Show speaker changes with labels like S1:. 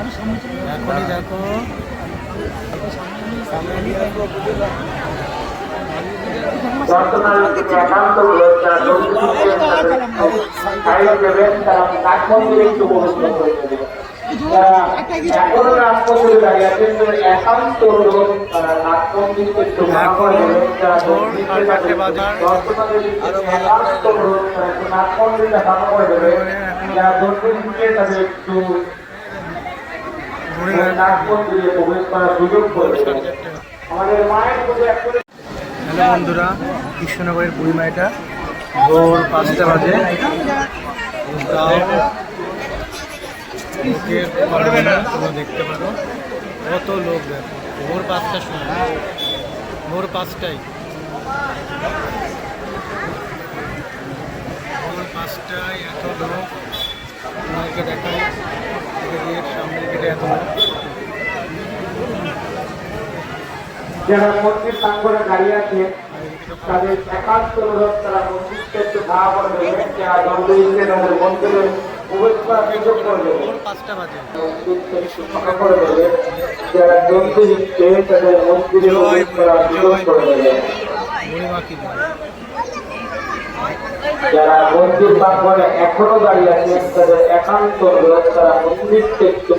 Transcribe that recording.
S1: এখনই দেখো হ্যালো বন্ধুরা, কৃষ্ণনগরের পূর্ণিমা এটা ভোর 5টা বাজে। তোমরা দেখতে পারো কত লোক, দেখো ভোর 5টার সময়, ভোর 5টায়, ভোর 5টায় এত লোক। তোমাকে দেখাই সামনের গেটে এত লোক।
S2: যারা মন্দির প্রাঙ্গণে দাঁড়িয়ে আছে তাদের একান্ত অনুরোধ, তারা মন্দিরকে একটু ভাড়া করে দেবেন। যারা জলদি তাদের মন্দিরে প্রবেশ করার সুযোগ করে দেবেন, মন্দিরকে একটু ফাঁকা করে দেবেন। যারা জলদি তাদের মন্দিরে প্রবেশ করার সুযোগ করে দেবেন। যারা মন্দির প্রাঙ্গণে এখনো দাঁড়িয়ে আছেন তাদের একান্ত অনুরোধ, তারা মন্দিরকে একটু